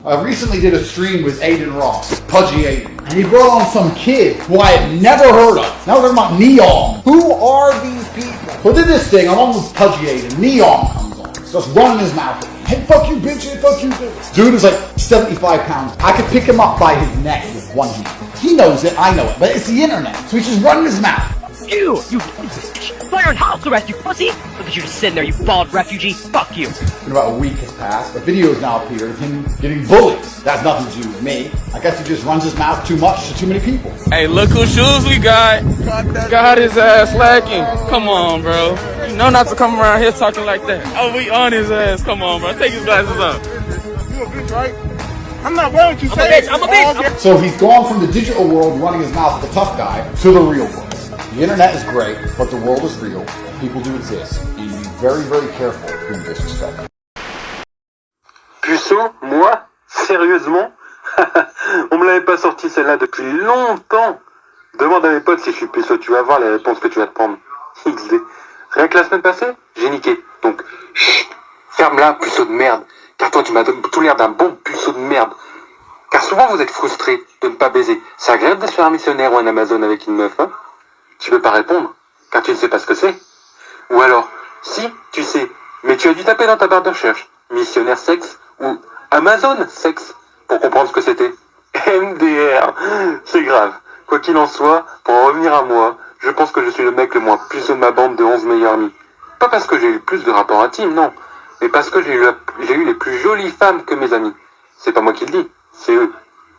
I recently did a stream with Aiden Ross, Pudgy Aiden, and he brought on some kid who I had never heard of. Now we're talking about Neon. Who are these people? So I did this thing, I'm on with Pudgy Aiden, Neon comes on, starts running his mouth. Hey, fuck you, bitch, hey, fuck you, bitch. Dude is like 75 pounds. I could pick him up by his neck with one hand. He knows it, I know it, but it's the internet, so he's just running his mouth. You you're in house arrest, you pussy! Look at you just sitting there, you bald refugee. Fuck you. And about a week has passed. A video has now appeared of him getting bullied. That has nothing to do with me. I guess he just runs his mouth too much to too many people. Hey, look whose shoes we got. Got his ass lacking. Come on, bro. You know not to come around here talking like that. Oh, we on his ass. Come on, bro. Take his glasses off. You a bitch, right? I'm not wearing what you say. I'm a bitch. So he's gone from the digital world running his mouth like a tough guy to the real world. The internet is great, but the world is real. People do exist. You need to be very, very careful who you disrespect. Puceau, moi? Sérieusement? On me l'avait pas sorti celle-là depuis longtemps. Demande à mes potes si je suis puceau, tu vas voir les réponses que tu vas te prendre. XD. Rien que la semaine passée, j'ai niqué. Donc, chut, ferme-la, puceau de merde. Car toi, tu m'as tout l'air d'un bon puceau de merde. Car souvent, vous êtes frustré de ne pas baiser. C'est agréable de se faire un missionnaire ou un Amazon avec une meuf, hein? Tu peux pas répondre, car tu ne sais pas ce que c'est. Ou alors, si, tu sais, mais tu as dû taper dans ta barre de recherche missionnaire sexe ou Amazon sexe pour comprendre ce que c'était. MDR, c'est grave. Quoi qu'il en soit, pour en revenir à moi, je pense que je suis le mec le moins puceau de ma bande de 11 meilleurs amis. Pas parce que j'ai eu plus de rapports intimes, non, mais parce que j'ai eu les plus jolies femmes que mes amis. C'est pas moi qui le dis, c'est eux.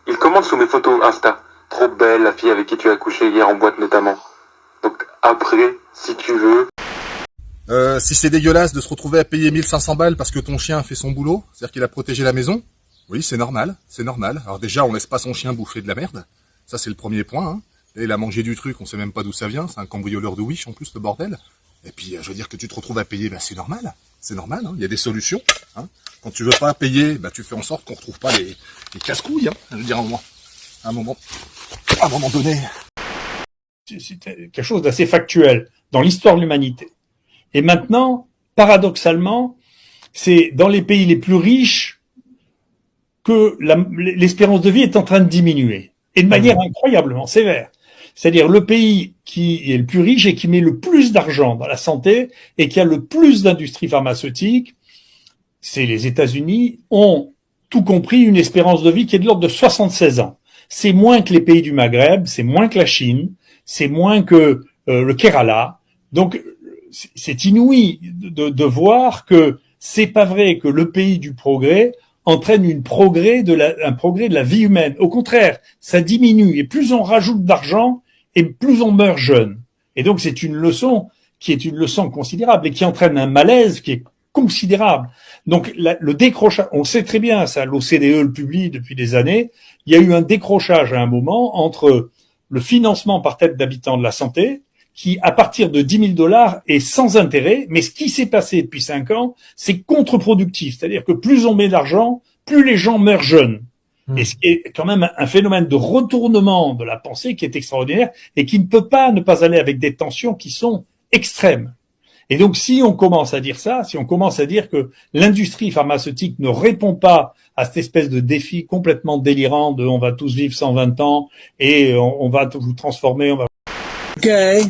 Ils commentent sous mes photos Insta. Trop belle, la fille avec qui tu as couché hier en boîte notamment. Donc après, si tu veux... Si c'est dégueulasse de se retrouver à payer 1500 balles parce que ton chien a fait son boulot, c'est-à-dire qu'il a protégé la maison, oui, c'est normal, c'est normal. Alors déjà, on laisse pas son chien bouffer de la merde, ça c'est le premier point, hein. Et il a mangé du truc, on sait même pas d'où ça vient, c'est un cambrioleur de Wish en plus, le bordel. Et puis, je veux dire que tu te retrouves à payer, c'est normal, hein. Il y a des solutions, hein. Quand tu veux pas payer, tu fais en sorte qu'on retrouve pas les casse-couilles, hein. Je veux dire, à un moment donné... C'est quelque chose d'assez factuel dans l'histoire de l'humanité. Et maintenant, paradoxalement, c'est dans les pays les plus riches que l'espérance de vie est en train de diminuer. Et de manière incroyablement sévère. C'est-à-dire le pays qui est le plus riche et qui met le plus d'argent dans la santé et qui a le plus d'industrie pharmaceutique, c'est les États-Unis, ont tout compris une espérance de vie qui est de l'ordre de 76 ans. C'est moins que les pays du Maghreb, c'est moins que la Chine, c'est moins que le Kerala. Donc, c'est inouï de voir que c'est pas vrai que le pays du progrès entraîne un progrès de la vie humaine. Au contraire, ça diminue. Et plus on rajoute d'argent, et plus on meurt jeune. Et donc, c'est une leçon qui est une leçon considérable et qui entraîne un malaise qui est considérable. Donc, le décrochage, on le sait très bien, ça, l'OCDE le publie depuis des années, il y a eu un décrochage à un moment entre le financement par tête d'habitant de la santé, qui, à partir de 10 000 $ est sans intérêt, mais ce qui s'est passé depuis 5 ans, c'est contre-productif. C'est-à-dire que plus on met d'argent, plus les gens meurent jeunes. Et ce qui est quand même un phénomène de retournement de la pensée qui est extraordinaire et qui ne peut pas ne pas aller avec des tensions qui sont extrêmes. Et donc, si on commence à dire ça, si on commence à dire que l'industrie pharmaceutique ne répond pas à cette espèce de défi complètement délirant de on va tous vivre 120 ans et on va vous transformer, on va... Okay.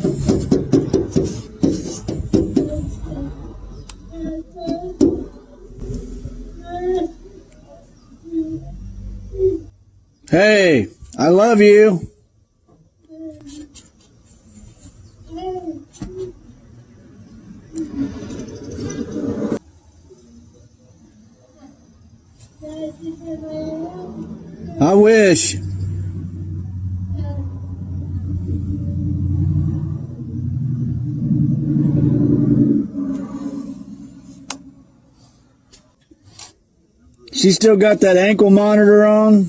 Hey, I love you. I wish. She still got that ankle monitor on?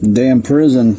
Damn prison.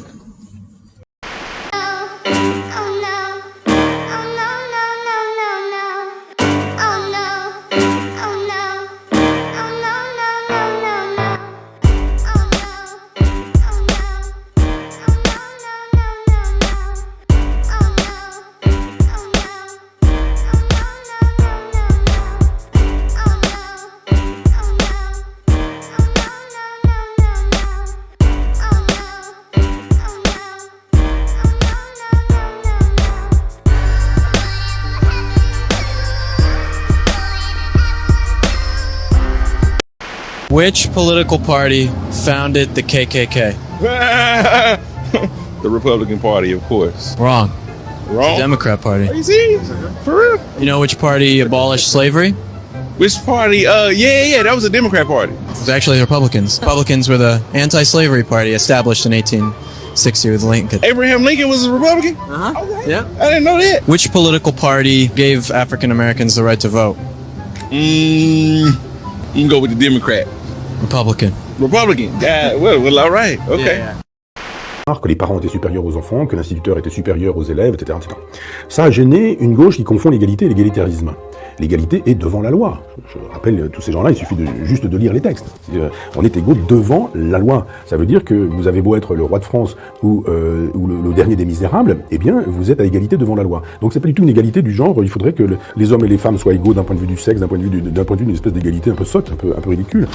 Which political party founded the KKK? The Republican Party, of course. Wrong. Wrong? The Democrat Party. Are you serious? For real? You know which party abolished slavery? Which party? Yeah, that was the Democrat Party. It was actually the Republicans. Republicans were the anti-slavery party established in 1860 with Lincoln. Abraham Lincoln was a Republican? Uh-huh. Okay. Yeah. I didn't know that. Which political party gave African Americans the right to vote? You can go with the Democrat. Republican. Republican. Yeah, well, all right. Okay. Yeah. Que les parents étaient supérieurs aux enfants, que l'instituteur était supérieur aux élèves, etc., etc. Ça a gêné une gauche qui confond l'égalité et l'égalitarisme. L'égalité est devant la loi. Je rappelle tous ces gens-là, il suffit juste de lire les textes. On est égaux devant la loi. Ça veut dire que vous avez beau être le roi de France ou le dernier des misérables, eh bien, vous êtes à égalité devant la loi. Donc c'est pas du tout une égalité du genre. Il faudrait que les hommes et les femmes soient égaux d'un point de vue du sexe, d'un point de vue d'une espèce d'égalité un peu sotte, un peu ridicule.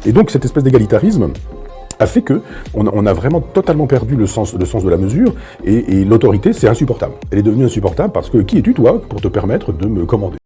Et donc cette espèce d'égalitarisme a fait que on a vraiment totalement perdu le sens de la mesure et l'autorité, c'est insupportable. Elle est devenue insupportable parce que qui es-tu toi pour te permettre de me commander?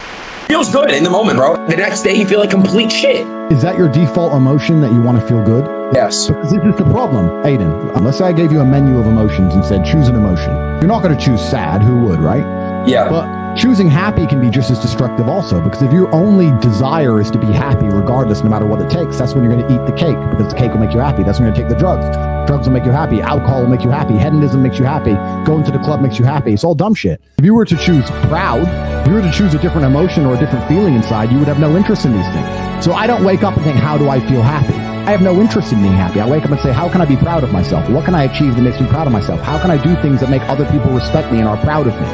Feels good in the moment, bro. The next day you feel like complete shit. Is that your default emotion that you want to feel good? Yes. Because this is the problem, Aiden. Let's say I gave you a menu of emotions and said, choose an emotion. You're not going to choose sad, who would, right? Yeah. But choosing happy can be just as destructive also, because if your only desire is to be happy regardless, no matter what it takes, that's when you're going to eat the cake, because the cake will make you happy. That's when you're going to take the drugs. Drugs will make you happy. Alcohol will make you happy. Hedonism makes you happy. Going to the club makes you happy. It's all dumb shit. If you were to choose proud, if you were to choose a different emotion or a different feeling inside, you would have no interest in these things. So I don't wake up and think, how do I feel happy? I have no interest in being happy. I wake up and say, how can I be proud of myself? What can I achieve that makes me proud of myself? How can I do things that make other people respect me and are proud of me?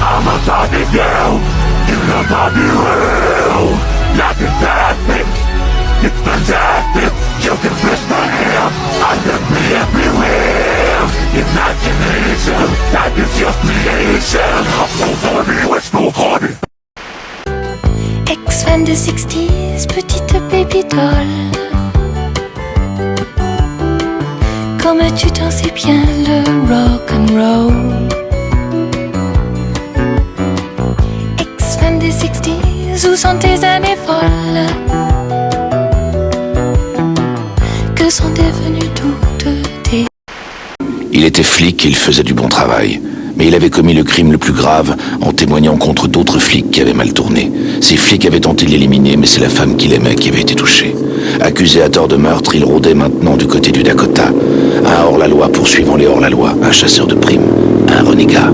I'm a body girl, you're a body well. Like a tactic, it's fantastic. You can twist my hair, I can be everywhere. Imagination, that is your creation. I'm so funny, it's no funny. Ex-fan de 60s, petite baby doll. Comme tu t'en sais bien le rock'n'roll. Ex-fan des 60s, où sont tes années folles? Que sont devenues toutes tes... Il était flic et il faisait du bon travail. Mais il avait commis le crime le plus grave en témoignant contre d'autres flics qui avaient mal tourné. Ces flics avaient tenté de l'éliminer, mais c'est la femme qu'il aimait qui avait été touchée. Accusé à tort de meurtre, il rôdait maintenant du côté du Dakota. Un hors-la-loi poursuivant les hors-la-loi, un chasseur de primes, un renégat.